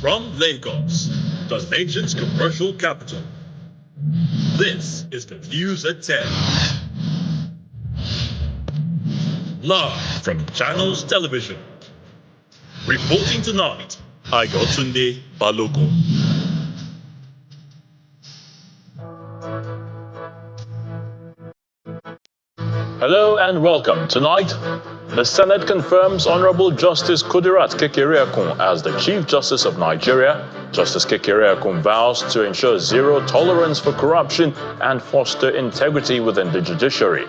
From Lagos, the nation's commercial capital, this is the News at 10. Live from Channels Television. Reporting tonight, Ayotunde Balogun. Hello and welcome. Tonight, the Senate confirms Honorable Justice Kudirat Kekereekun as the Chief Justice of Nigeria. Justice Kekereekun vows to ensure zero tolerance for corruption and foster integrity within the judiciary.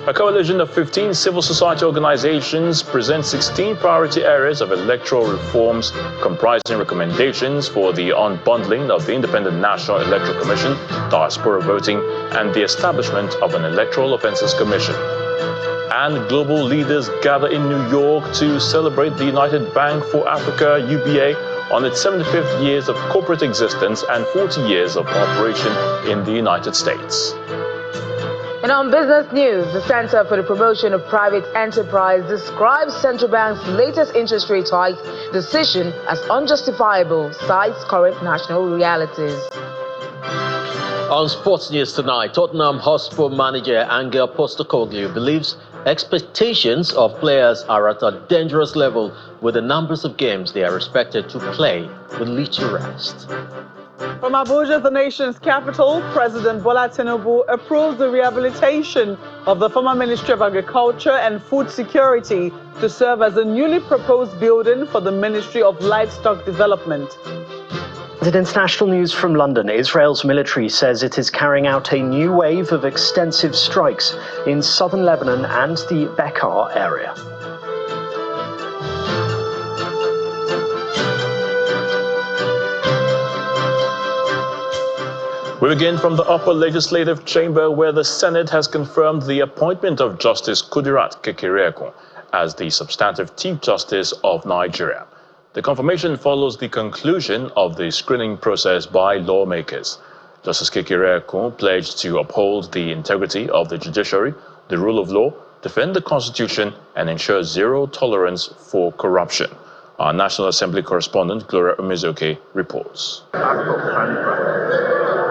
A coalition of 15 civil society organizations presents 16 priority areas of electoral reforms, comprising recommendations for the unbundling of the Independent National Electoral Commission, diaspora voting, and the establishment of an Electoral Offences Commission. And global leaders gather in New York to celebrate the United Bank for Africa, UBA, on its 75th years of corporate existence and 40 years of operation in the United States. And on business news, the Center for the Promotion of Private Enterprise describes central bank's latest interest rate hike decision as unjustifiable, cites current national realities. On sports news tonight, Tottenham Hotspur manager Angel Postecoglou believes expectations of players are at a dangerous level, with the numbers of games they are expected to play will lead to rest. From Abuja, the nation's capital, President Bola Tinubu approved the rehabilitation of the former Ministry of Agriculture and Food Security to serve as a newly proposed building for the Ministry of Livestock Development. In international news from London, Israel's military says it is carrying out a new wave of extensive strikes in southern Lebanon and the Bekaa area. We begin from the upper legislative chamber, where the Senate has confirmed the appointment of Justice Kudirat Kekereekun as the substantive Chief Justice of Nigeria. The confirmation follows the conclusion of the screening process by lawmakers. Justice Kekereekun pledged to uphold the integrity of the judiciary, the rule of law, defend the Constitution, and ensure zero tolerance for corruption. Our National Assembly correspondent, Gloria Umezoke, reports.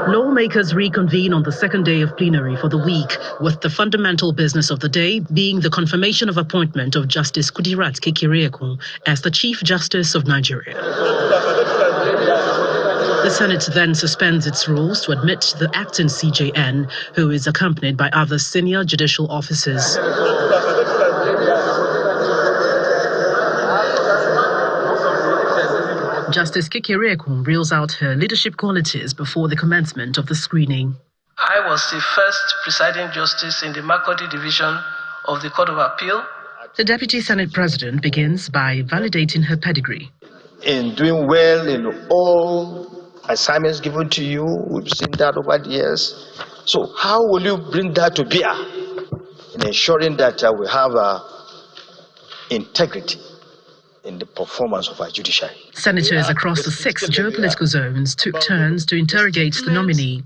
Lawmakers reconvene on the second day of plenary for the week, with the fundamental business of the day being the confirmation of appointment of Justice Kudirat Kekereekun as the Chief Justice of Nigeria. The Senate then suspends its rules to admit the acting CJN, who is accompanied by other senior judicial officers. Justice Kekereekun reels out her leadership qualities before the commencement of the screening. I was the first presiding justice in the Makurdi division of the Court of Appeal. The Deputy Senate President begins by validating her pedigree. In doing well in all assignments given to you, we've seen that over the years. So how will you bring that to bear in ensuring that we have integrity in the performance of our judiciary? Senators across the 6 geopolitical zones took turns to interrogate the nominee.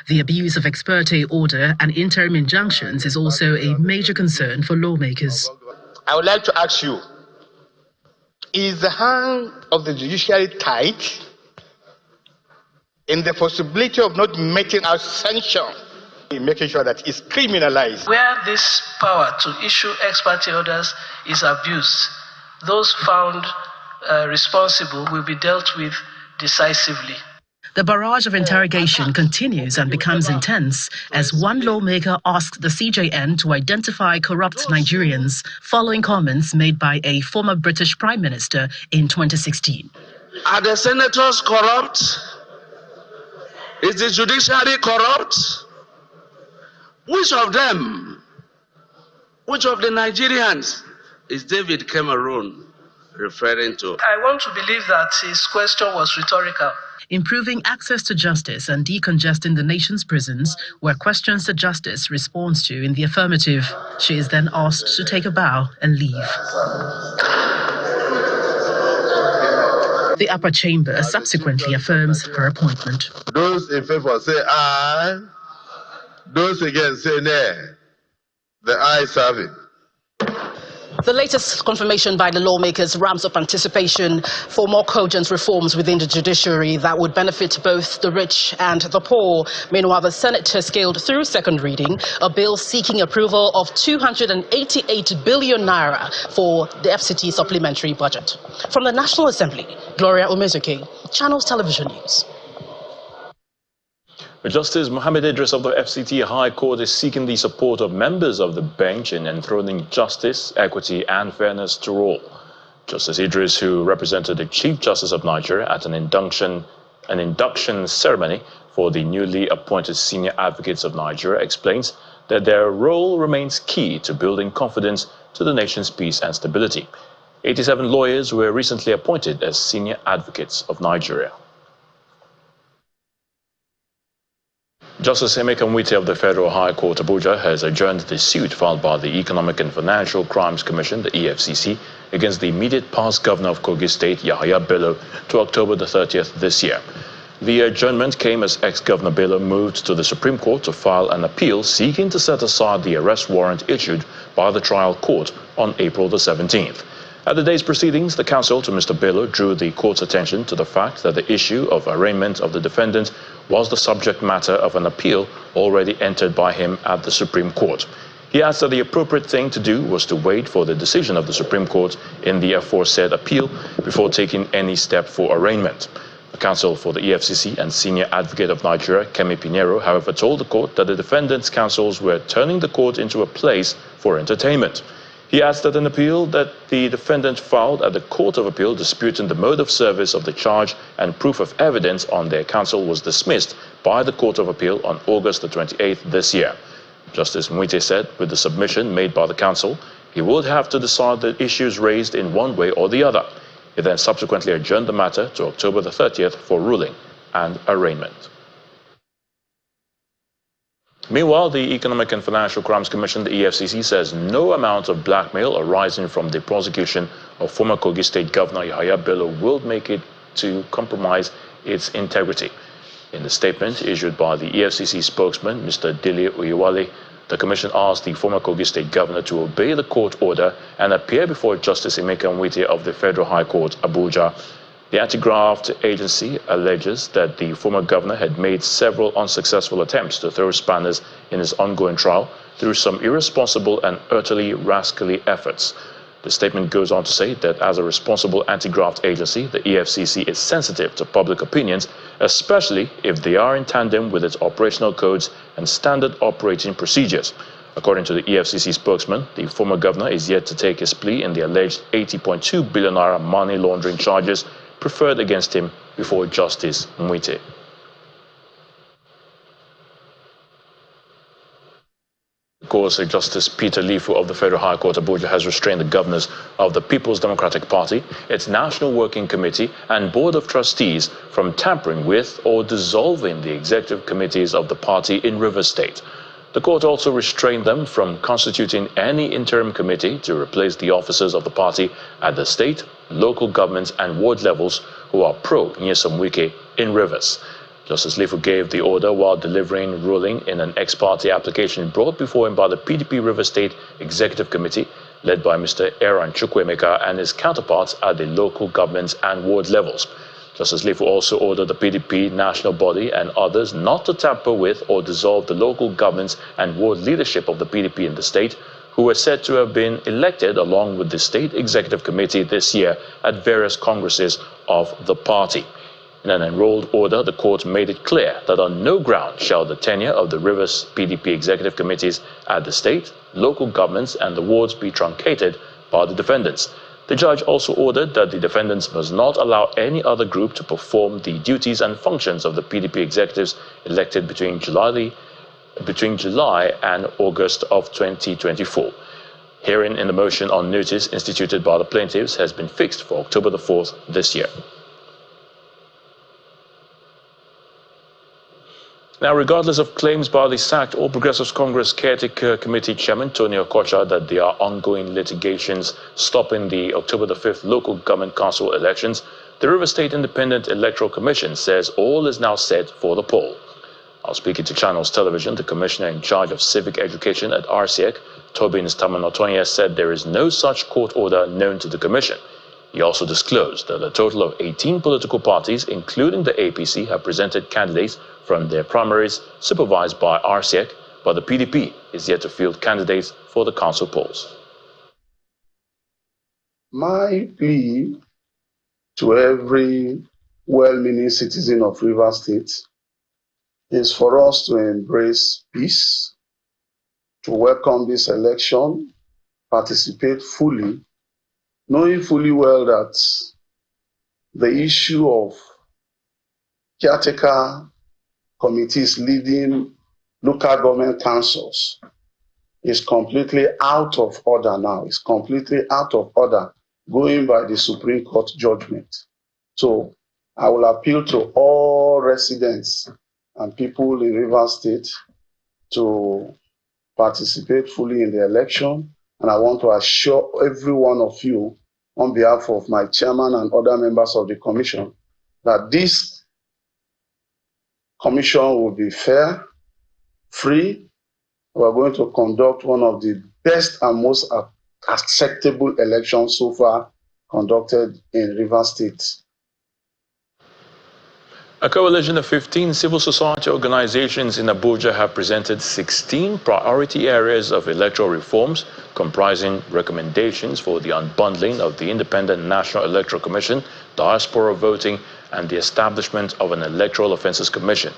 The abuse of ex parte order and interim injunctions is also a major concern for lawmakers. I would like to ask you, is the hand of the judiciary tight in the possibility of not meting out sanction, making sure that it's criminalized? Where this power to issue ex parte orders is abused, those found responsible will be dealt with decisively. The barrage of interrogation continues and becomes intense as one lawmaker asks the CJN to identify corrupt Nigerians following comments made by a former British Prime Minister in 2016. Are the senators corrupt? Is the judiciary corrupt? Which of them? Which of the Nigerians is David Cameron referring to? I want to believe that his question was rhetorical. Improving access to justice and decongesting the nation's prisons were questions the justice responds to in the affirmative. She is then asked to take a bow and leave. The upper chamber subsequently affirms her appointment. Those in favor say aye. Those against say nay. The ayes have it. The latest confirmation by the lawmakers ramps up anticipation for more cogent reforms within the judiciary that would benefit both the rich and the poor. Meanwhile, the Senate has scaled through second reading a bill seeking approval of 288 billion naira for the FCT supplementary budget. From the National Assembly, Gloria Omezuke, Channels Television News. Justice Mohammed Idris of the FCT High Court is seeking the support of members of the bench in enthroning justice, equity and fairness to all. Justice Idris, who represented the Chief Justice of Nigeria at an induction ceremony for the newly appointed Senior Advocates of Nigeria, explains that their role remains key to building confidence to the nation's peace and stability. 87 lawyers were recently appointed as Senior Advocates of Nigeria. Justice Emeka Nwite of the Federal High Court Abuja has adjourned the suit filed by the Economic and Financial Crimes Commission, the EFCC, against the immediate past governor of Kogi State, Yahaya Bello, to October the 30th this year. The adjournment came as ex-Governor Bello moved to the Supreme Court to file an appeal seeking to set aside the arrest warrant issued by the trial court on April the 17th. At the day's proceedings, the counsel to Mr. Bello drew the court's attention to the fact that the issue of arraignment of the defendant was the subject matter of an appeal already entered by him at the Supreme Court. He adds that the appropriate thing to do was to wait for the decision of the Supreme Court in the aforesaid appeal before taking any step for arraignment. The counsel for the EFCC and Senior Advocate of Nigeria, Kemi Pinheiro, however, told the court that the defendant's counsels were turning the court into a place for entertainment. He adds that an appeal that the defendant filed at the Court of Appeal disputing the mode of service of the charge and proof of evidence on their counsel was dismissed by the Court of Appeal on August the 28th this year. Justice Nwite said with the submission made by the counsel, he would have to decide the issues raised in one way or the other. He then subsequently adjourned the matter to October the 30th for ruling and arraignment. Meanwhile, the Economic and Financial Crimes Commission, the EFCC, says no amount of blackmail arising from the prosecution of former Kogi State Governor Yahaya Bello will make it to compromise its integrity. In the statement issued by the EFCC spokesman, Mr. Dele Oyewale, the commission asked the former Kogi State Governor to obey the court order and appear before Justice Emeka Nwite of the Federal High Court, Abuja. The anti-graft agency alleges that the former governor had made several unsuccessful attempts to throw spanners in his ongoing trial through some irresponsible and utterly rascally efforts. The statement goes on to say that as a responsible anti-graft agency, the EFCC is sensitive to public opinions, especially if they are in tandem with its operational codes and standard operating procedures. According to the EFCC spokesman, the former governor is yet to take his plea in the alleged 80.2 billion naira money laundering charges preferred against him before Justice Nwite. Of course, Justice Peter Lifu of the Federal High Court Abuja has restrained the governors of the People's Democratic Party, its National Working Committee and Board of Trustees from tampering with or dissolving the executive committees of the party in Rivers State. The court also restrained them from constituting any interim committee to replace the officers of the party at the state, local governments and ward levels who are pro-Nyesom Wike in Rivers. Justice Lifu gave the order while delivering ruling in an ex parte application brought before him by the PDP Rivers State Executive Committee, led by Mr. Aaron Chukwuemeka and his counterparts at the local governments and ward levels. Justice Lifu also ordered the PDP national body and others not to tamper with or dissolve the local governments and ward leadership of the PDP in the state, who were said to have been elected along with the State Executive Committee this year at various congresses of the party. In an enrolled order, the court made it clear that on no ground shall the tenure of the Rivers PDP Executive Committees at the state, local governments and the wards be truncated by the defendants. The judge also ordered that the defendants must not allow any other group to perform the duties and functions of the PDP executives elected between July and August of 2024. Hearing in the motion on notice instituted by the plaintiffs has been fixed for October the 4th this year. Now, regardless of claims by the sacked All Progressives Congress Caretaker Committee Chairman Tony Okocha that there are ongoing litigations stopping the October the 5th local government council elections, the Rivers State Independent Electoral Commission says all is now set for the poll. While speaking to Channels Television, the commissioner in charge of civic education at RCEC, Tobin Stamanotonia, said there is no such court order known to the commission. He also disclosed that a total of 18 political parties, including the APC, have presented candidates from their primaries supervised by RCEC, but the PDP is yet to field candidates for the council polls. My plea to every well-meaning citizen of Rivers State is for us to embrace peace, to welcome this election, participate fully, knowing fully well that the issue of caretaker committees leading local government councils is completely out of order now. It's completely out of order going by the Supreme Court judgment. So I will appeal to all residents and people in Rivers State to participate fully in the election. And I want to assure every one of you on behalf of my chairman and other members of the commission that this commission will be fair, free. We are going to conduct one of the best and most acceptable elections so far conducted in Rivers State. A coalition of 15 civil society organizations in Abuja have presented 16 priority areas of electoral reforms, comprising recommendations for the unbundling of the Independent National Electoral Commission, diaspora voting, and the establishment of an Electoral Offences Commission.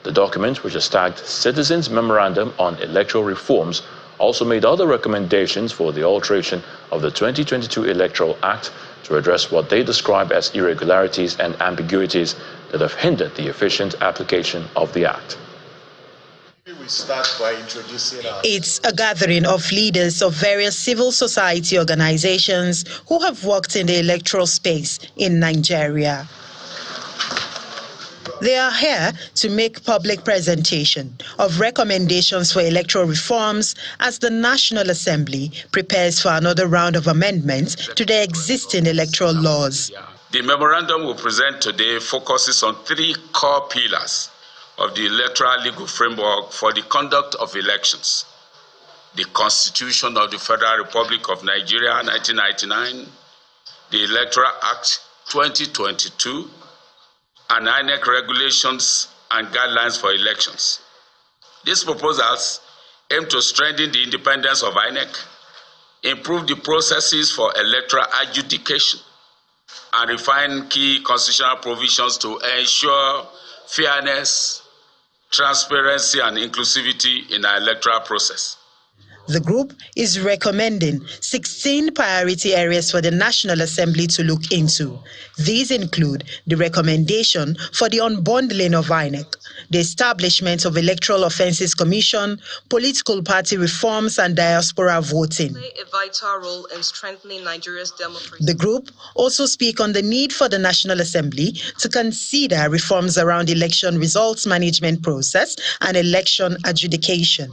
The document, which is tagged Citizens Memorandum on Electoral Reforms, also made other recommendations for the alteration of the 2022 Electoral Act to address what they describe as irregularities and ambiguities that have hindered the efficient application of the Act. We start by introducing It's a gathering of leaders of various civil society organizations who have worked in the electoral space in Nigeria. They are here to make public presentation of recommendations for electoral reforms as the National Assembly prepares for another round of amendments to the existing electoral laws. The memorandum we present today focuses on three core pillars of the electoral legal framework for the conduct of elections: the Constitution of the Federal Republic of Nigeria 1999, the Electoral Act 2022, and INEC regulations and guidelines for elections. These proposals aim to strengthen the independence of INEC, improve the processes for electoral adjudication, and refine key constitutional provisions to ensure fairness, transparency, and inclusivity in our electoral process. The group is recommending 16 priority areas for the National Assembly to look into. These include the recommendation for the unbundling of INEC, the establishment of Electoral Offences Commission, political party reforms, and diaspora voting. Play a vital role in strengthening Nigeria's democracy. The group also speak on the need for the National Assembly to consider reforms around election results management process and election adjudication.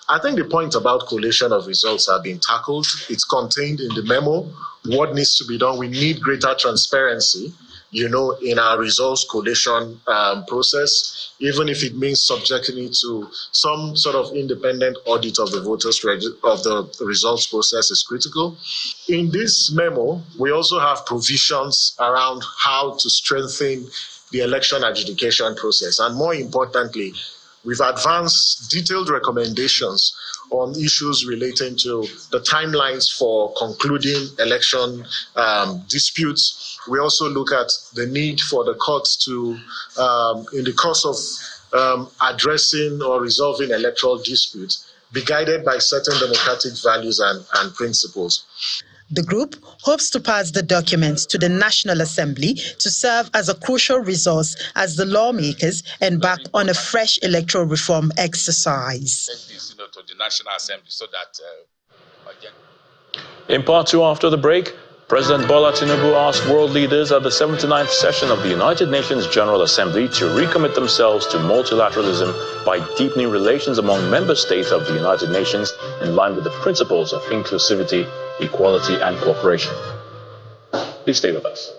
I think the point about collation of results have been tackled. It's contained in the memo. What needs to be done? We need greater transparency, in our results collation process, even if it means subjecting it to some sort of independent audit of the of the results process is critical. In this memo, we also have provisions around how to strengthen the election adjudication process, and more importantly, we've advanced detailed recommendations on issues relating to the timelines for concluding election disputes. We also look at the need for the courts to, in the course of addressing or resolving electoral disputes, be guided by certain democratic values and principles. The group hopes to pass the documents to the National Assembly to serve as a crucial resource as the lawmakers embark on a fresh electoral reform exercise. To the National Assembly so that. In part two, after the break, President Bola Tinubu asked world leaders at the 79th session of the United Nations General Assembly to recommit themselves to multilateralism by deepening relations among member states of the United Nations in line with the principles of inclusivity, equality, and cooperation. Please stay with us.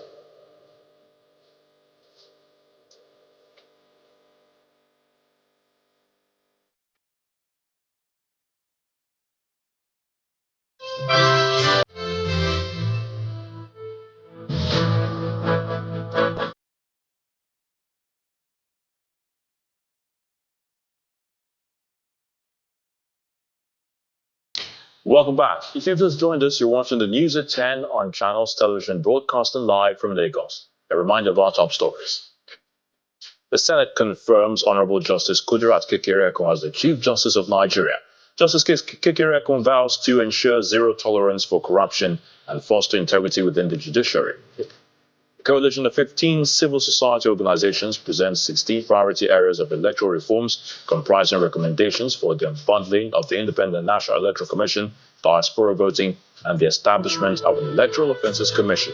Welcome back. If you've just joined us, you're watching the news at 10 on Channels Television, broadcasting live from Lagos. A reminder of our top stories. The Senate confirms Honorable Justice Kudirat Kekereekun as the Chief Justice of Nigeria. Justice Kekereekun vows to ensure zero tolerance for corruption and foster integrity within the judiciary. A coalition of 15 civil society organizations presents 16 priority areas of electoral reforms, comprising recommendations for the unbundling of the Independent National Electoral Commission, diaspora voting, and the establishment of an Electoral Offences Commission.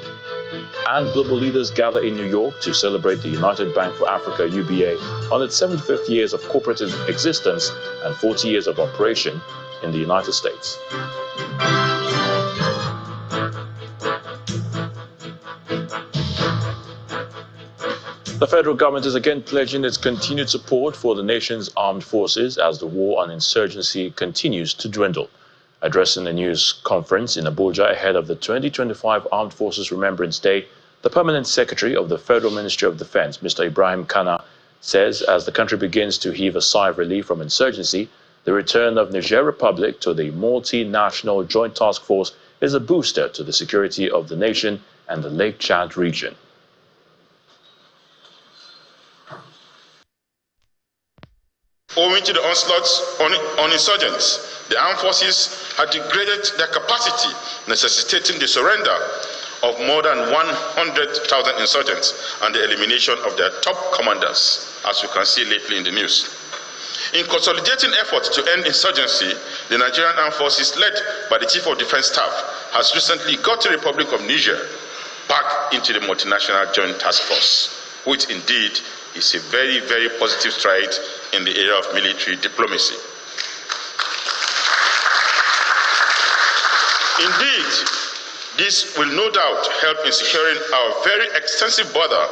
And global leaders gather in New York to celebrate the United Bank for Africa UBA on its 75th years of corporate existence and 40 years of operation in the United States. The federal government is again pledging its continued support for the nation's armed forces as the war on insurgency continues to dwindle. Addressing a news conference in Abuja ahead of the 2025 Armed Forces Remembrance Day, the Permanent Secretary of the Federal Ministry of Defense, Mr. Ibrahim Kana, says as the country begins to heave a sigh of relief from insurgency, the return of Niger Republic to the multinational joint task force is a booster to the security of the nation and the Lake Chad region. Owing to the onslaughts on insurgents, the armed forces had degraded their capacity, necessitating the surrender of more than 100,000 insurgents and the elimination of their top commanders, as you can see lately in the news. In consolidating efforts to end insurgency, the Nigerian Armed Forces, led by the Chief of Defense Staff, has recently got the Republic of Niger back into the multinational joint task force, which indeed is a very, very positive stride in the area of military diplomacy. Indeed, this will no doubt help in securing our very extensive border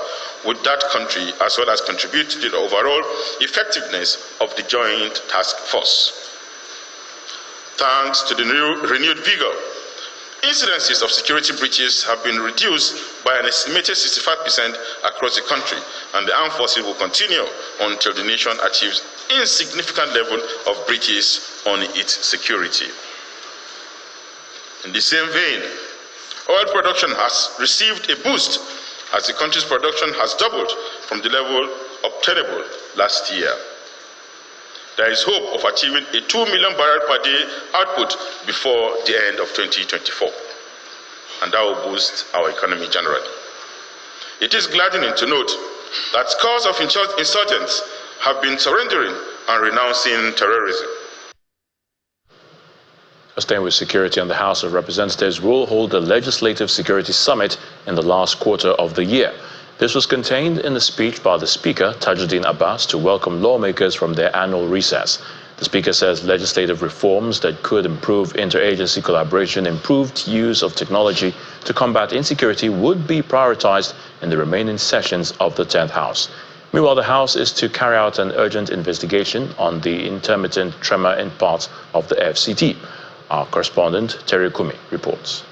with that country, as well as contribute to the overall effectiveness of the joint task force. Thanks to the renewed vigor, incidences of security breaches have been reduced by an estimated 65% across the country, and the armed forces will continue until the nation achieves insignificant level of breaches on its security. In the same vein, oil production has received a boost as the country's production has doubled from the level obtainable last year. There is hope of achieving a 2 million barrel per day output before the end of 2024, and that will boost our economy generally. It is gladdening to note that scores of insurgents have been surrendering and renouncing terrorism. Staying with security, and the House of Representatives will hold a Legislative Security Summit in the last quarter of the year. This was contained in the speech by the Speaker, Tajuddin Abbas, to welcome lawmakers from their annual recess. The Speaker says legislative reforms that could improve interagency collaboration, improved use of technology to combat insecurity would be prioritized in the remaining sessions of the 10th House. Meanwhile, the House is to carry out an urgent investigation on the intermittent tremor in parts of the FCT. Our correspondent, Terry Kumi, reports.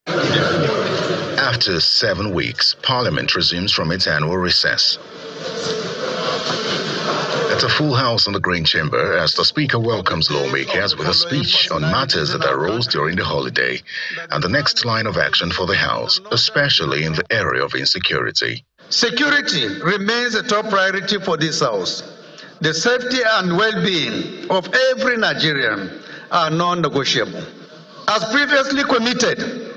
After 7 weeks, Parliament resumes from its annual recess. It's a full house in the Green Chamber as the Speaker welcomes lawmakers with a speech on matters that arose during the holiday and the next line of action for the House, especially in the area of insecurity. Security remains a top priority for this House. The safety and well-being of every Nigerian are non-negotiable. As previously committed,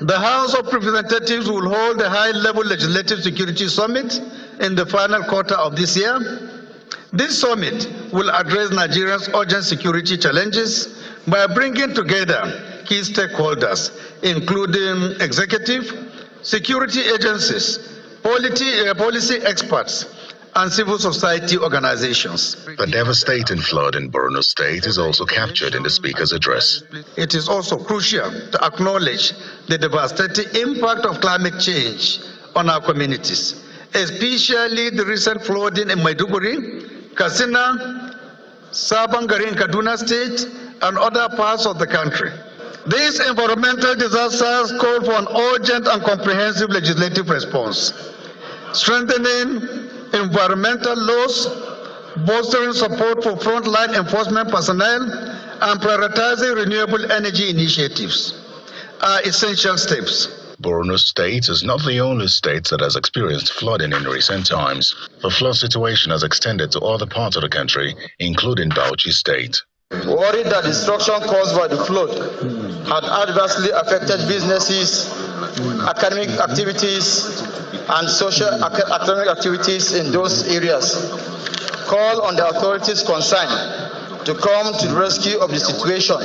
the House of Representatives will hold a high-level Legislative Security Summit in the final quarter of this year. This summit will address Nigeria's urgent security challenges by bringing together key stakeholders, including executive, security agencies, policy experts, and civil society organizations. The devastating flood in Borno State is also captured in the Speaker's address. It is also crucial to acknowledge the devastating impact of climate change on our communities, especially the recent flooding in Maiduguri, Katsina, Sabangari in Kaduna State, and other parts of the country. These environmental disasters call for an urgent and comprehensive legislative response, strengthening environmental laws, bolstering support for frontline enforcement personnel, and prioritizing renewable energy initiatives are essential steps. Borno State is not the only state that has experienced flooding in recent times. The flood situation has extended to other parts of the country, including Bauchi State. Worried that destruction caused by the flood had adversely affected businesses, academic activities, and social academic activities in those areas, call on the authorities concerned to come to the rescue of the situation.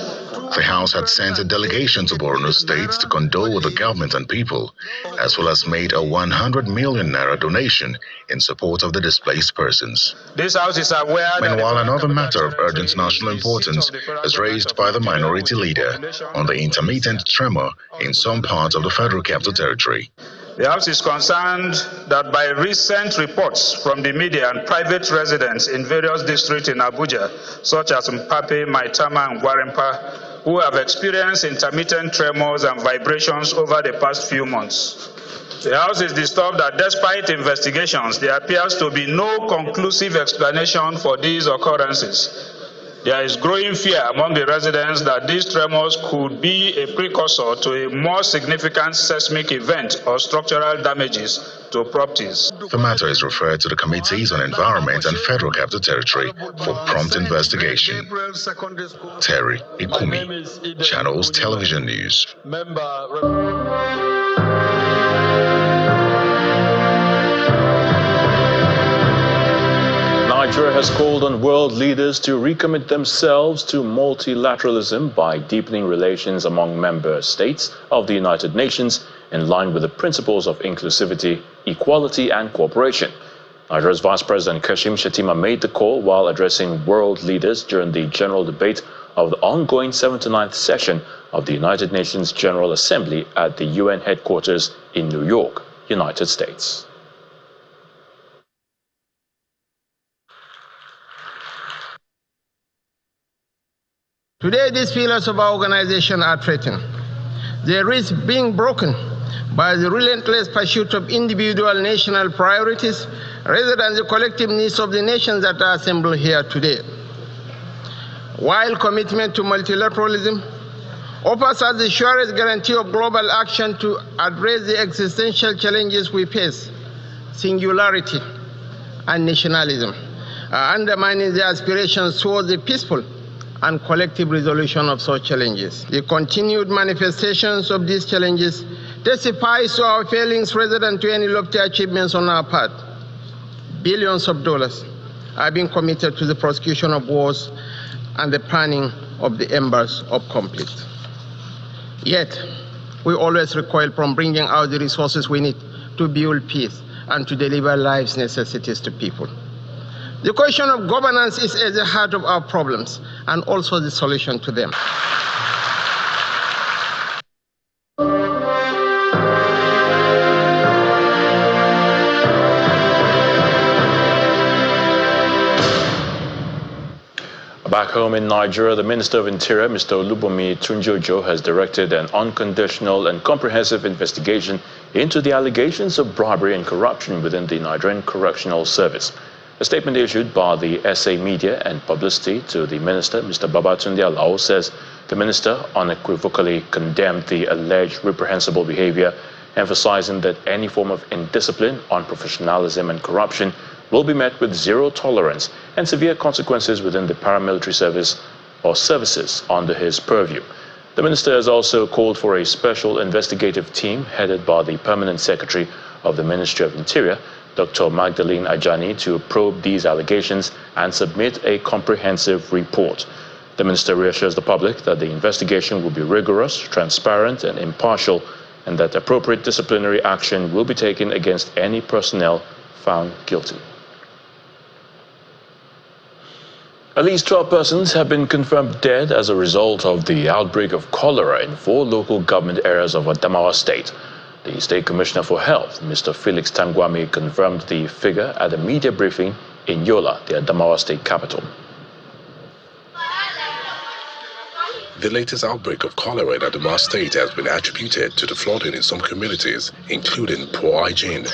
The House had sent a delegation to Borno State to condole with the government and people, as well as made a 100 million naira donation in support of the displaced persons. This House is aware. Meanwhile, another matter of urgent national importance is raised by the minority leader on the intermittent tremor in some parts of the Federal Capital Territory. The House is concerned that by recent reports from the media and private residents in various districts in Abuja, such as Mpape, Maitama, and Gwarimpa, who have experienced intermittent tremors and vibrations over the past few months. The House is disturbed that despite investigations, there appears to be no conclusive explanation for these occurrences. There is growing fear among the residents that these tremors could be a precursor to a more significant seismic event or structural damages to properties. The matter is referred to the Committees on Environment and Federal Capital Territory for prompt investigation. Terry Ikumi, Channels Television News. Nigeria has called on world leaders to recommit themselves to multilateralism by deepening relations among member states of the United Nations in line with the principles of inclusivity, equality, and cooperation. Nigeria's Vice President Kashim Shettima made the call while addressing world leaders during the general debate of the ongoing 79th session of the United Nations General Assembly at the UN headquarters in New York, United States. Today, these pillars of our organization are threatened. They risk being broken by the relentless pursuit of individual national priorities rather than the collective needs of the nations that are assembled here today. While commitment to multilateralism offers us the surest guarantee of global action to address the existential challenges we face, singularity and nationalism are undermining the aspirations towards a peaceful and collective resolution of such challenges. The continued manifestations of these challenges testifies to our failings rather than to any lofty achievements on our part. Billions of dollars are being committed to the prosecution of wars and the planning of the embers of conflict. Yet, we always recoil from bringing out the resources we need to build peace and to deliver life's necessities to people. The question of governance is at the heart of our problems and also the solution to them. Back home in Nigeria, the Minister of Interior, Mr. Olubomi Tunjojo, has directed an unconditional and comprehensive investigation into the allegations of bribery and corruption within the Nigerian Correctional Service. A statement issued by the SA Media and Publicity to the Minister, Mr. Babatunde Alao, says the Minister unequivocally condemned the alleged reprehensible behavior, emphasizing that any form of indiscipline, unprofessionalism, and corruption will be met with zero tolerance and severe consequences within the paramilitary service or services under his purview. The Minister has also called for a special investigative team headed by the Permanent Secretary of the Ministry of Interior, Dr. Magdalene Ajani, to probe these allegations and submit a comprehensive report. The Minister reassures the public that the investigation will be rigorous, transparent, and impartial, and that appropriate disciplinary action will be taken against any personnel found guilty. At least 12 persons have been confirmed dead as a result of the outbreak of cholera in 4 local government areas of Adamawa State. The State Commissioner for Health, Mr. Felix Tangwami, confirmed the figure at a media briefing in Yola, the Adamawa State capital. The latest outbreak of cholera in Adamawa State has been attributed to the flooding in some communities, including poor hygiene.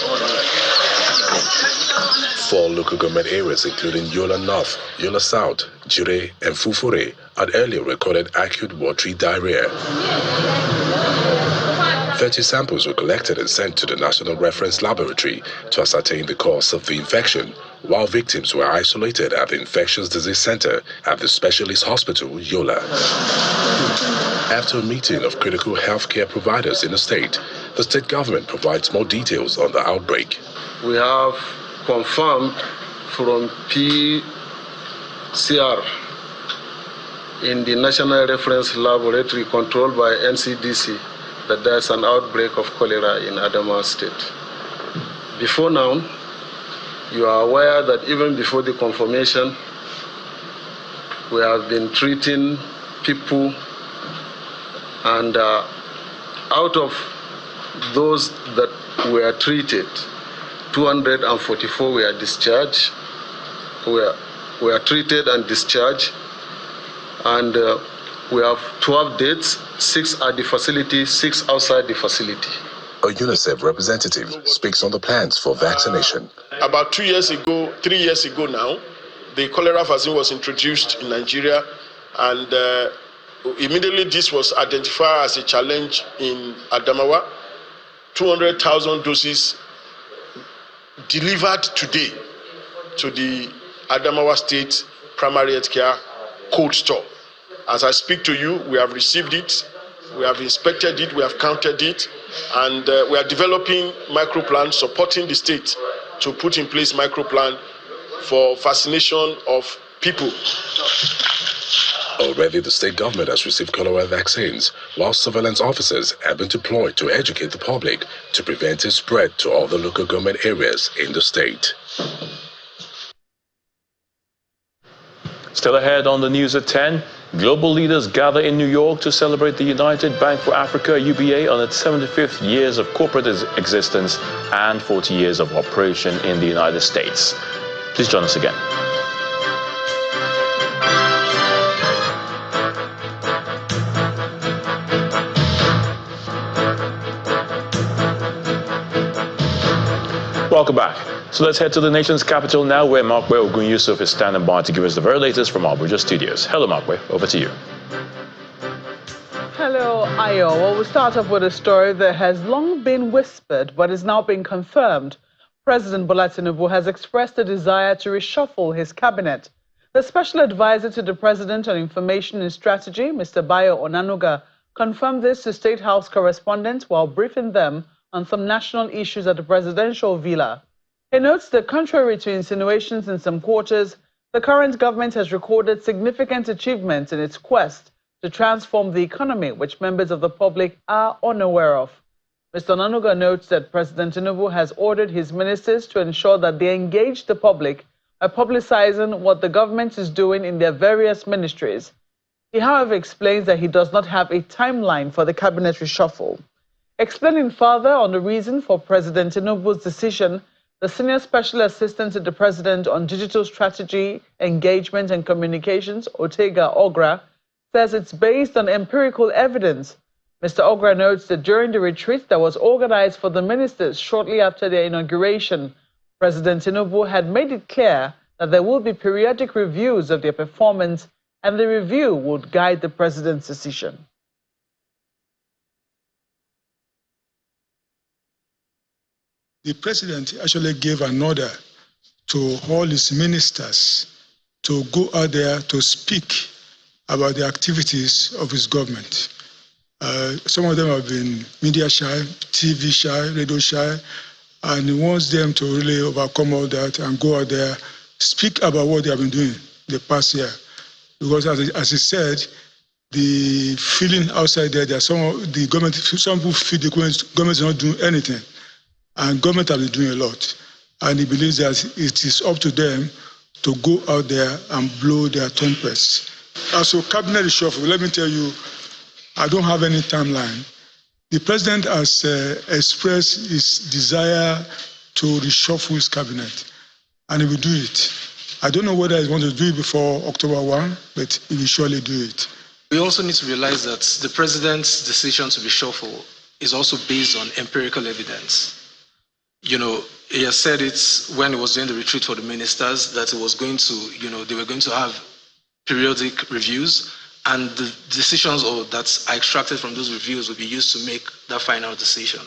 4 local government areas, including Yola North, Yola South, Jire, and Fufure, had earlier recorded acute watery diarrhea. 30 samples were collected and sent to the National Reference Laboratory to ascertain the cause of the infection, while victims were isolated at the Infectious Disease Center at the Specialist Hospital, Yola. After a meeting of critical healthcare providers in the state government provides more details on the outbreak. We have confirmed from PCR in the National Reference Laboratory controlled by NCDC that there's an outbreak of cholera in Adamawa State. Before now, you are aware that even before the confirmation, we have been treating people, and out of those that were treated, 244 were discharged, were treated and discharged, and we have 12 deaths, 6 at the facility, 6 outside the facility. A UNICEF representative speaks on the plans for vaccination. About 3 years ago now, the cholera vaccine was introduced in Nigeria, and immediately this was identified as a challenge in Adamawa. 200,000 doses delivered today to the Adamawa State Primary Health Care cold store. As I speak to you, we have received it, we have inspected it, we have counted it, and we are developing micro plans supporting the state to put in place micro plan for vaccination of people. Already the state government has received cholera vaccines, while surveillance officers have been deployed to educate the public to prevent its spread to other local government areas in the state. Still ahead on the news at 10, global leaders gather in New York to celebrate the United Bank for Africa, UBA, on its 75th years of corporate existence and 40 years of operation in the United States. Please join us again. Welcome back. So let's head to the nation's capital now, where Markwe Ogun Yusuf is standing by to give us the very latest from our Abuja studios. Hello, Markwe. Over to you. Hello, Ayo. Well, we'll start off with a story that has long been whispered, but is now being confirmed. President Bola Tinubu has expressed a desire to reshuffle his cabinet. The special advisor to the president on information and strategy, Mr. Bayo Onanuga, confirmed this to State House correspondents while briefing them on some national issues at the presidential villa. He notes that contrary to insinuations in some quarters, the current government has recorded significant achievements in its quest to transform the economy, which members of the public are unaware of. Mr. Onanuga notes that President Tinubu has ordered his ministers to ensure that they engage the public by publicizing what the government is doing in their various ministries. He, however, explains that he does not have a timeline for the cabinet reshuffle. Explaining further on the reason for President Tinubu's decision, the Senior Special Assistant to the President on Digital Strategy, Engagement and Communications, Otega Ogra, says it's based on empirical evidence. Mr. Ogra notes that during the retreat that was organized for the ministers shortly after their inauguration, President Tinubu had made it clear that there will be periodic reviews of their performance, and the review would guide the president's decision. The president actually gave an order to all his ministers to go out there to speak about the activities of his government. Some of them have been media shy, TV shy, radio shy, and he wants them to really overcome all that and go out there, speak about what they have been doing the past year. Because as he said, the feeling outside there, some people feel the government is not doing anything. And government has been doing a lot. And he believes that it is up to them to go out there and blow their trumpets. So cabinet reshuffle, let me tell you, I don't have any timeline. The president has expressed his desire to reshuffle his cabinet, and he will do it. I don't know whether he wants to do it before October 1, but he will surely do it. We also need to realize that the president's decision to reshuffle is also based on empirical evidence. You know, he has said it when he was doing the retreat for the ministers that it was going to, they were going to have periodic reviews, and the decisions that are extracted from those reviews will be used to make that final decision.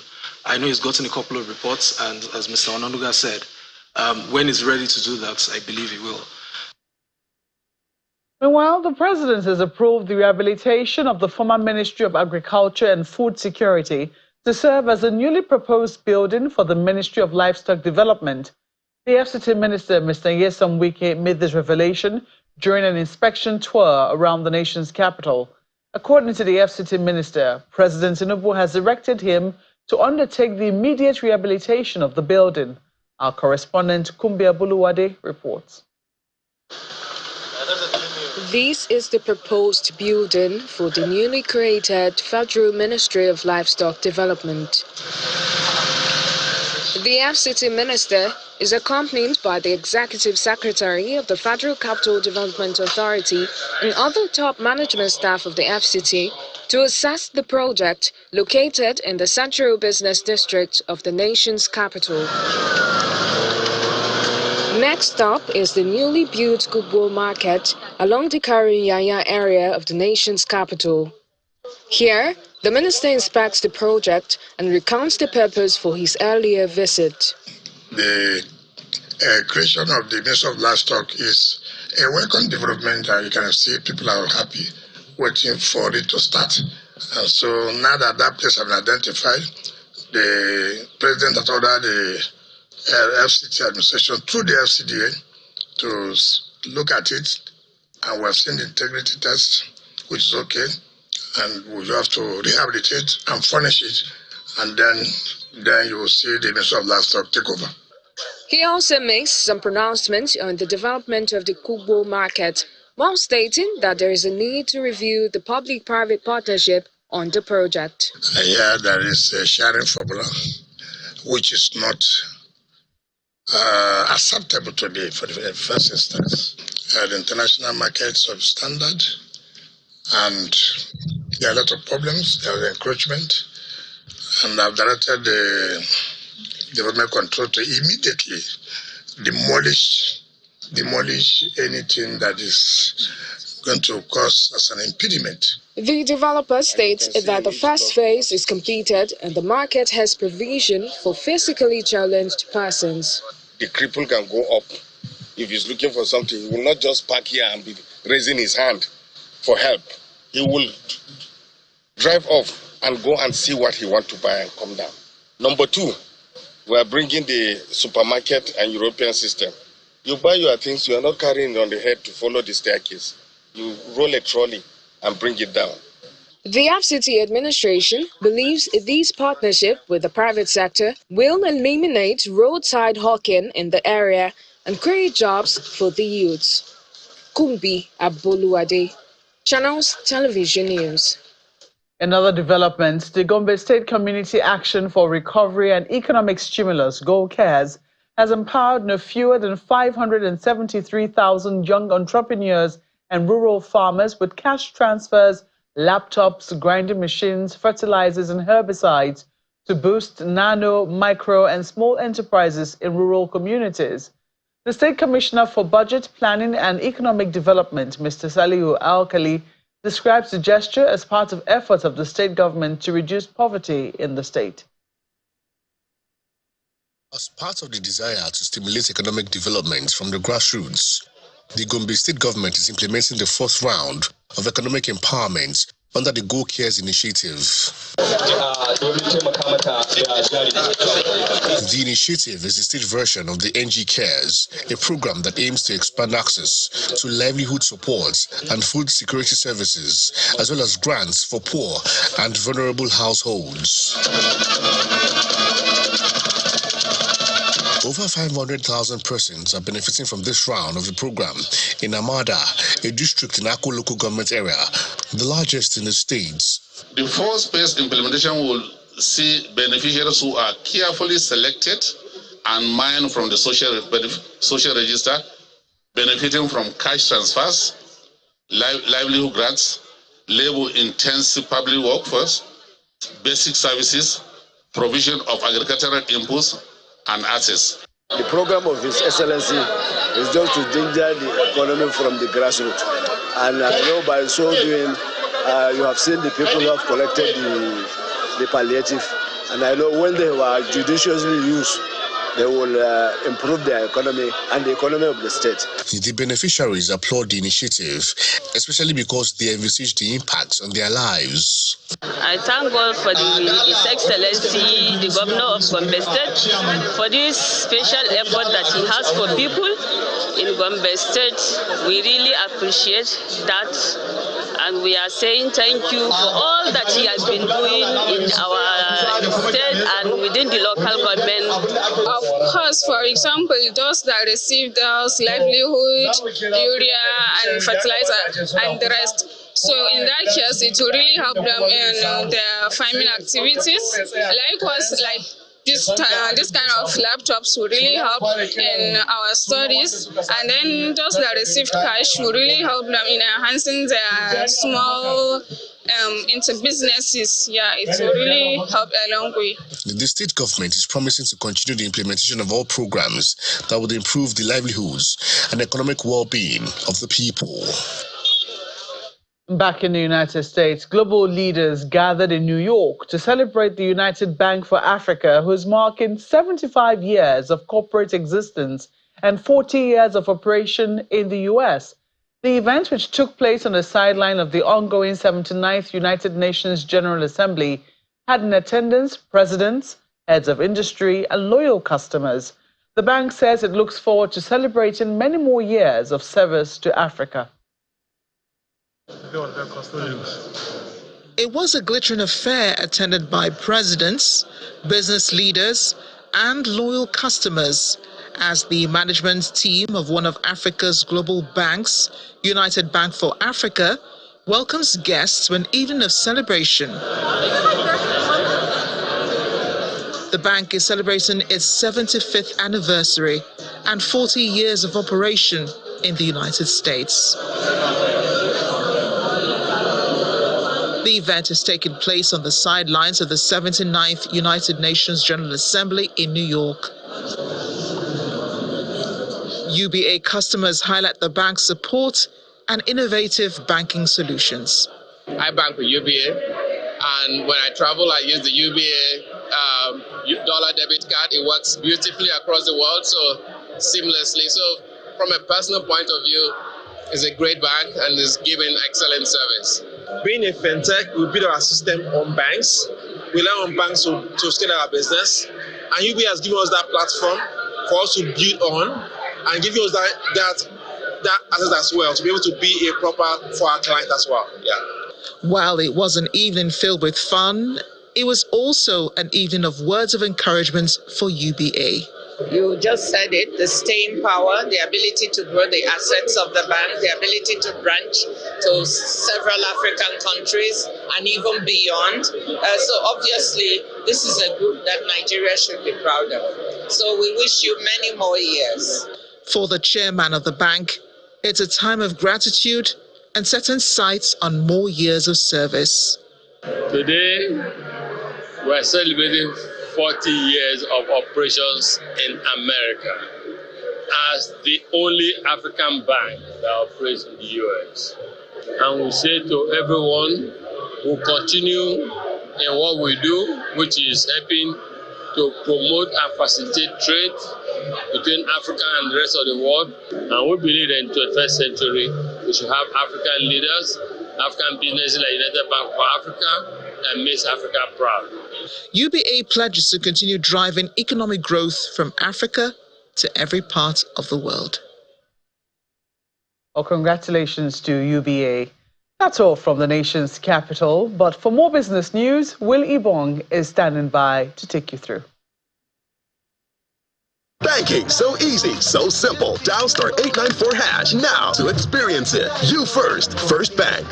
I know he's gotten a couple of reports, and as Mr. Ononuga said, when he's ready to do that, I believe he will. Meanwhile, the president has approved the rehabilitation of the former Ministry of Agriculture and Food Security to serve as a newly proposed building for the Ministry of Livestock Development. The FCT Minister, Mr. Nyesom Wike, made this revelation during an inspection tour around the nation's capital. According to the FCT Minister, President Tinubu has directed him to undertake the immediate rehabilitation of the building. Our correspondent, Kumbia Buluwade, reports. This is the proposed building for the newly created Federal Ministry of Livestock Development. The FCT Minister is accompanied by the Executive Secretary of the Federal Capital Development Authority and other top management staff of the FCT to assess the project located in the Central Business District of the nation's capital. Next up is the newly built Kugbo Market along the Karinyanya area of the nation's capital. Here, the minister inspects the project and recounts the purpose for his earlier visit. The creation of the Ministry of Livestock is a welcome development, and you can see people are happy waiting for it to start. And so now that that place has been identified, the president has ordered the FCT administration through the FCDA to look at it, and we have seen the integrity test, which is okay, and we have to rehabilitate and furnish it, and then you will see the Ministry of Livestock take over. He also makes some pronouncements on the development of the Kugbo market, while stating that there is a need to review the public-private partnership on the project. I hear there is a sharing formula, which is not acceptable today for the first instance. The international markets of standard, and there are a lot of problems. There is encroachment, and I've directed the development control to immediately demolish anything that is going to cause us an impediment. The developer states that the first phase is completed and the market has provision for physically challenged persons. The cripple can go up. If he's looking for something, he will not just park here and be raising his hand for help. He will drive off and go and see what he wants to buy and come down. Number two, we are bringing the supermarket and European system. You buy your things, you are not carrying it on the head to follow the staircase. You roll a trolley and bring it down. The FCT administration believes this partnership with the private sector will eliminate roadside hawking in the area and create jobs for the youths. Kumbi Aboluade, Channels Television News. In other developments, the Gombe State Community Action for Recovery and Economic Stimulus, GoCares, has empowered no fewer than 573,000 young entrepreneurs and rural farmers with cash transfers, laptops, grinding machines, fertilizers, and herbicides to boost nano, micro, and small enterprises in rural communities. The State Commissioner for Budget, Planning and Economic Development, Mr. Salihu Alkali, describes the gesture as part of efforts of the state government to reduce poverty in the state. As part of the desire to stimulate economic development from the grassroots, the Gombe State government is implementing the first round of economic empowerment under the GoCares initiative. The initiative is the state version of the NG Cares, a program that aims to expand access to livelihood support and food security services, as well as grants for poor and vulnerable households. Over 500,000 persons are benefiting from this round of the program in Amada, a district in Akko local government area, the largest in the states. The first phase implementation will see beneficiaries who are carefully selected and mined from the social register, benefiting from cash transfers, livelihood grants, labor-intensive public workforce, basic services, provision of agricultural inputs and access. The program of His Excellency is just to ginger the economy from the grassroots. And I know by so doing, you have seen the people who have collected the palliative. And I know when they were judiciously used, they will improve their economy and the economy of the state. The beneficiaries applaud the initiative, especially because they envisage the impacts on their lives. I thank God for His Excellency, the Governor of Gombe State, for this special effort that he has for people in Gombe State. We really appreciate that, and we are saying thank you for all that he has been doing in our state and within the local government. Of course, for example, those that receive those livelihood, urea and fertilizer and the rest. So in that case, it will really help them in their farming activities. Likewise, like this kind of laptops will really help in our studies, and then those that receive cash will really help them in enhancing their small into businesses. Yeah, it will really help a long way. The state government is promising to continue the implementation of all programs that would improve the livelihoods and economic well-being of the people. Back in the United States, global leaders gathered in New York to celebrate the United Bank for Africa, who is marking 75 years of corporate existence and 40 years of operation in the U.S. The event, which took place on the sideline of the ongoing 79th United Nations General Assembly, had in attendance presidents, heads of industry, and loyal customers. The bank says it looks forward to celebrating many more years of service to Africa. It was a glittering affair attended by presidents, business leaders, and loyal customers as the management team of one of Africa's global banks, United Bank for Africa, welcomes guests to an evening of celebration. The bank is celebrating its 75th anniversary and 40 years of operation in the United States. The event is taking place on the sidelines of the 79th United Nations General Assembly in New York. UBA customers highlight the bank's support and innovative banking solutions. I bank with UBA, and when I travel, I use the UBA dollar debit card. It works beautifully across the world, so seamlessly. So from a personal point of view, it's a great bank and is giving excellent service. Being a fintech, we build our system on banks. We rely on banks to scale our business, and UBA has given us that platform for us to build on and giving us that access as well to be able to be a proper for our client as well. Yeah. While it was an evening filled with fun, it was also an evening of words of encouragement for UBA. You just said it, the staying power, the ability to grow the assets of the bank, the ability to branch to several African countries and even beyond. So obviously, this is a group that Nigeria should be proud of. So we wish you many more years. For the chairman of the bank, it's a time of gratitude and setting sights on more years of service. Today, we're celebrating 40 years of operations in America as the only African bank that operates in the US. And we say to everyone who continue in what we do, which is helping to promote and facilitate trade between Africa and the rest of the world. And we believe in the 21st century, we should have African leaders, African businesses like United Bank for Africa, and makes Africa proud. UBA pledges to continue driving economic growth from Africa to every part of the world. Well, congratulations to UBA. That's all from the nation's capital. But for more business news, Will Ibong is standing by to take you through. Banking, so easy, so simple. Dial *894# now to experience it. You first, First Bank.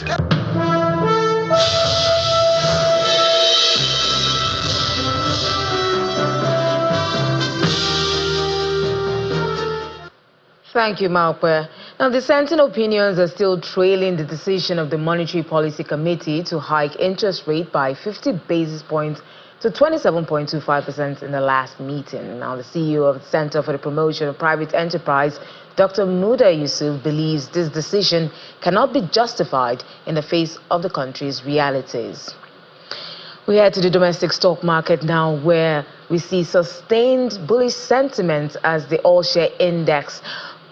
Thank you, Malpe. Now, dissenting opinions are still trailing the decision of the Monetary Policy Committee to hike interest rate by 50 basis points to 27.25% in the last meeting. Now, the CEO of the Center for the Promotion of Private Enterprise, Dr. Muda Yusuf, believes this decision cannot be justified in the face of the country's realities. We head to the domestic stock market now, where we see sustained bullish sentiment as the all-share index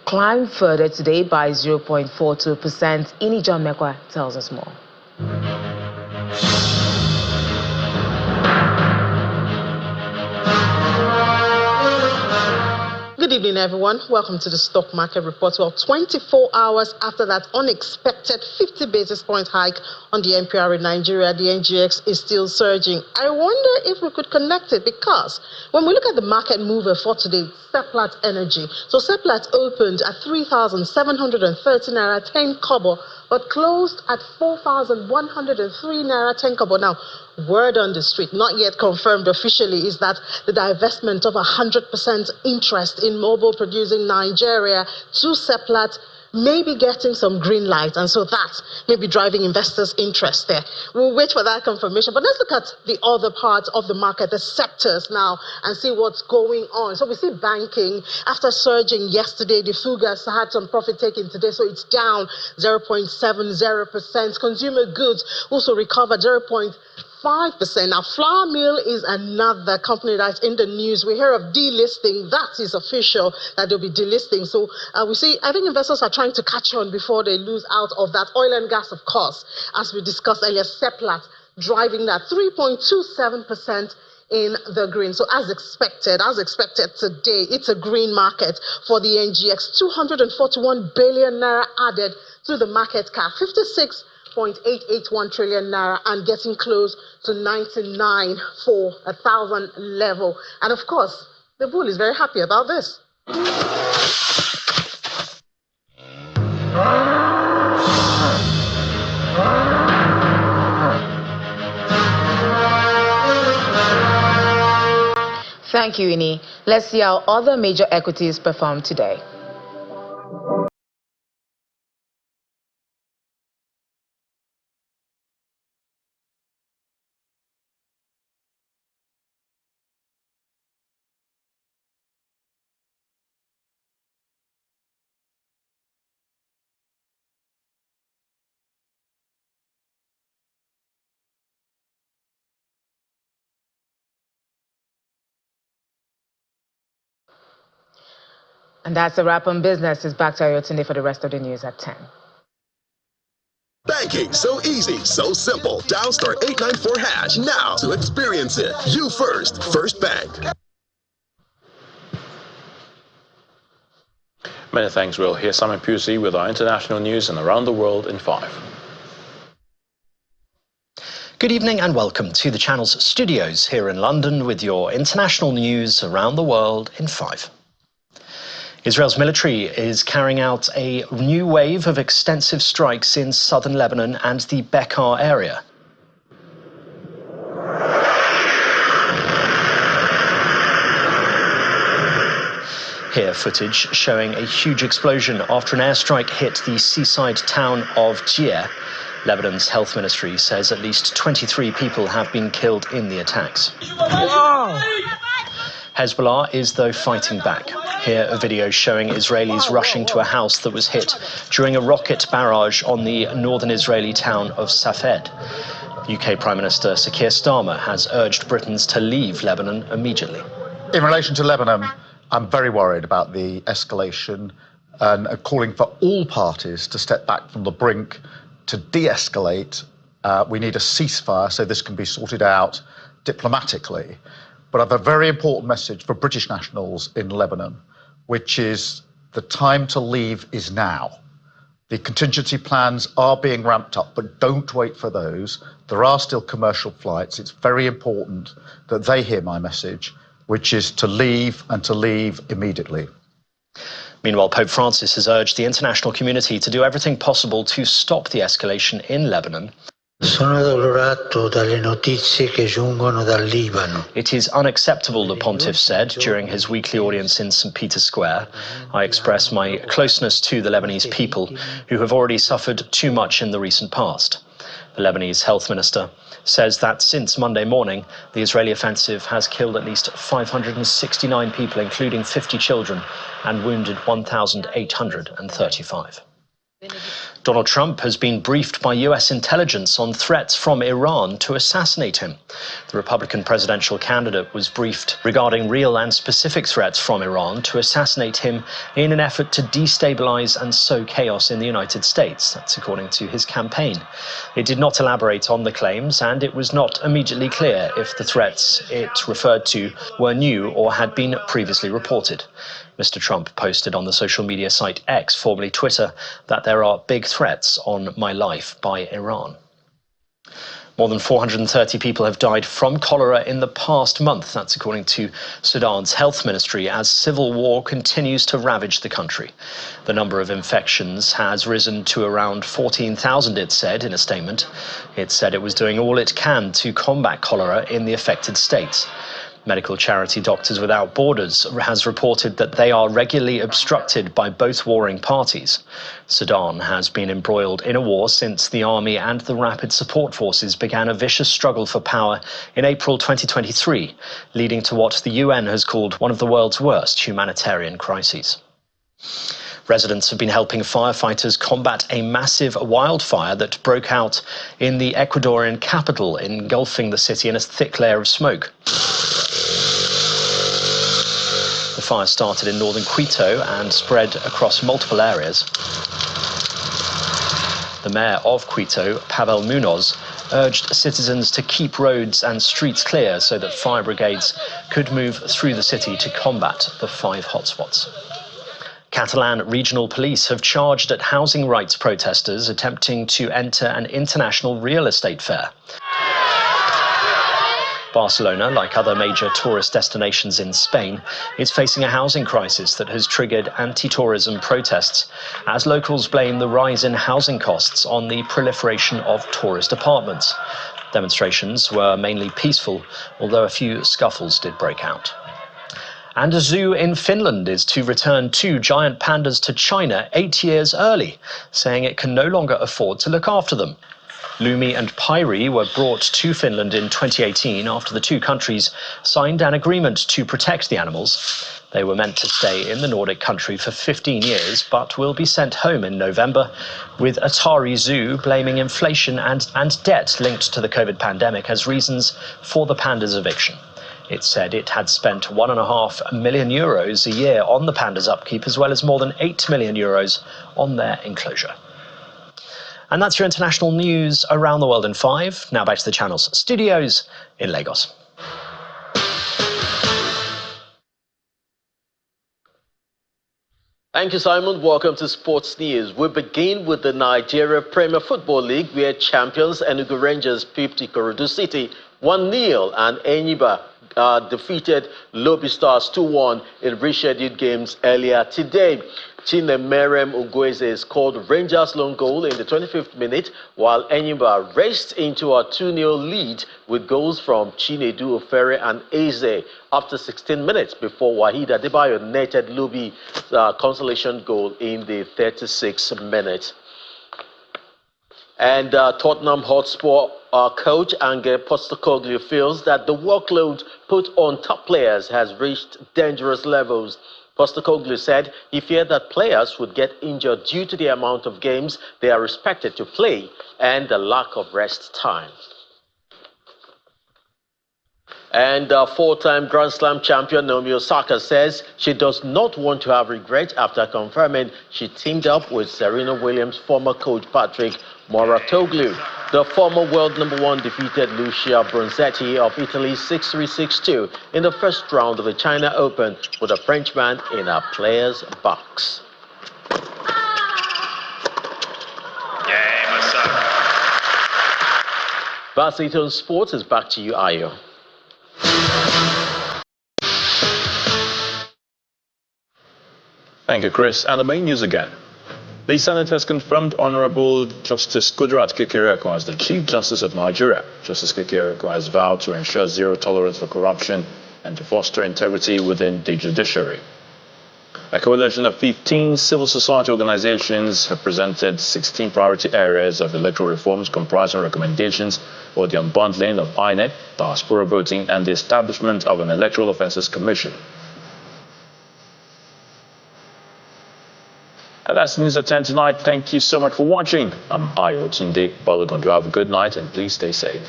climbed further today by 0.42%. Ini John Mekwa tells us more. Good evening, everyone. Welcome to the Stock Market Report. Well, 24 hours after that unexpected 50 basis point hike on the NPR in Nigeria, the NGX is still surging. I wonder if we could connect it, because when we look at the market mover for today, Seplat Energy. So Seplat opened at 3,730 naira 10 kobo, but closed at 4,103 naira 10 kobo. Now, word on the street, not yet confirmed officially, is that the divestment of 100% interest in mobile producing Nigeria to Seplat may be getting some green light, and so that may be driving investors' interest there. We'll wait for that confirmation, but let's look at the other parts of the market, the sectors now, and see what's going on. So we see banking, after surging yesterday, the Fugas had some profit taking today, so it's down 0.70%. Consumer goods also recovered 0.5%. Now, Flour Mill is another company that's in the news. We hear of delisting. That is official, that they'll be delisting. So we see, I think investors are trying to catch on before they lose out of that. Oil and gas, of course, as we discussed earlier, Seplat driving that 3.27% in the green. So as expected today, it's a green market for the NGX. 241 billion naira added to the market cap, 56.881 trillion naira, and getting close to 99 for 1,000 level. And of course, the bull is very happy about this. Thank you, Ini. Let's see how other major equities performed today. And that's a wrap on business. It's back to Ayotunde for the rest of the news at 10. Banking, so easy, so simple. Dial star 894 hash now to experience it. You first, First Bank. Many thanks, Will. Here's Simon Pusey with our international news and around the world in 5. Good evening and welcome to the channel's studios here in London with your international news around the world in 5. Israel's military is carrying out a new wave of extensive strikes in southern Lebanon and the Bekaa area. Here, footage showing a huge explosion after an airstrike hit the seaside town of Jiyeh. Lebanon's health ministry says at least 23 people have been killed in the attacks. Wow. Hezbollah is, though, fighting back. Here, a video showing Israelis rushing to a house that was hit during a rocket barrage on the northern Israeli town of Safed. UK Prime Minister Sir Keir Starmer has urged Britons to leave Lebanon immediately. In relation to Lebanon, I'm very worried about the escalation and calling for all parties to step back from the brink to de-escalate. We need a ceasefire so this can be sorted out diplomatically. But I have a very important message for British nationals in Lebanon, which is the time to leave is now. The contingency plans are being ramped up, but don't wait for those. There are still commercial flights. It's very important that they hear my message, which is to leave and to leave immediately. Meanwhile, Pope Francis has urged the international community to do everything possible to stop the escalation in Lebanon. Sono addolorato dalle notizie che giungono dal Libano. It is unacceptable, the pontiff said during his weekly audience in St. Peter's Square. I express my closeness to the Lebanese people, who have already suffered too much in the recent past. The Lebanese health minister says that since Monday morning, the Israeli offensive has killed at least 569 people, including 50 children, and wounded 1,835. Donald Trump has been briefed by US intelligence on threats from Iran to assassinate him. The Republican presidential candidate was briefed regarding real and specific threats from Iran to assassinate him in an effort to destabilize and sow chaos in the United States. That's according to his campaign. It did not elaborate on the claims, and it was not immediately clear if the threats it referred to were new or had been previously reported. Mr. Trump posted on the social media site X, formerly Twitter, that there are big threats on my life by Iran. More than 430 people have died from cholera in the past month. That's according to Sudan's health ministry, as civil war continues to ravage the country. The number of infections has risen to around 14,000, it said in a statement. It said it was doing all it can to combat cholera in the affected states. Medical charity Doctors Without Borders has reported that they are regularly obstructed by both warring parties. Sudan has been embroiled in a war since the army and the Rapid Support Forces began a vicious struggle for power in April 2023, leading to what the UN has called one of the world's worst humanitarian crises. Residents have been helping firefighters combat a massive wildfire that broke out in the Ecuadorian capital, engulfing the city in a thick layer of smoke. The fire started in northern Quito and spread across multiple areas. The mayor of Quito, Pavel Munoz, urged citizens to keep roads and streets clear so that fire brigades could move through the city to combat the 5 hotspots. Catalan regional police have charged at housing rights protesters attempting to enter an international real estate fair. Barcelona, like other major tourist destinations in Spain, is facing a housing crisis that has triggered anti-tourism protests as locals blame the rise in housing costs on the proliferation of tourist apartments. Demonstrations were mainly peaceful, although a few scuffles did break out. And a zoo in Finland is to return 2 giant pandas to China 8 years early, saying it can no longer afford to look after them. Lumi and Pyri were brought to Finland in 2018 after the 2 countries signed an agreement to protect the animals. They were meant to stay in the Nordic country for 15 years, but will be sent home in November, with Atari Zoo blaming inflation and debt linked to the COVID pandemic as reasons for the pandas' eviction. It said it had spent €1.5 million a year on the pandas' upkeep, as well as more than €8 million on their enclosure. And that's your international news around the world in 5. Now back to the channel's studios in Lagos. Thank you, Simon. Welcome to Sports News. We begin with the Nigeria Premier Football League, where champions Enugu Rangers pipped Ikorodu City 1-0 and Enyimba defeated Lobi Stars 2-1 in rescheduled games earlier today. Chinemerem Ugueze scored Rangers' lone goal in the 25th minute, while Enyimba raced into a 2-0 lead with goals from Chinedu Ofere and Eze after 16 minutes before Wahid Adebayo netted Lobi's consolation goal in the 36th minute. And Tottenham Hotspur coach Ange Postecoglou feels that the workload put on top players has reached dangerous levels. Postecoglou said he feared that players would get injured due to the amount of games they are expected to play and the lack of rest time. And 4-time Grand Slam champion Naomi Osaka says she does not want to have regret after confirming she teamed up with Serena Williams' former coach Patrick Mouratoglou. The former world #1 defeated Lucia Bronzetti of Italy 6-3, 6-2 in the first round of the China Open with a Frenchman in a player's box. Varsity Sports is back to you, Ayo. Thank you, Chris. And the main news again. The Senate has confirmed Honorable Justice Kudirat Kekereekun as the Chief Justice of Nigeria. Justice Kekereekun has vowed to ensure zero tolerance for corruption and to foster integrity within the judiciary. A coalition of 15 civil society organizations have presented 16 priority areas of electoral reforms comprising recommendations for the unbundling of INEC, diaspora voting, and the establishment of an Electoral Offences Commission. And that's news at 10 tonight. Thank you so much for watching. I'm Ayo Tunde Balogun. Have a good night and please stay safe.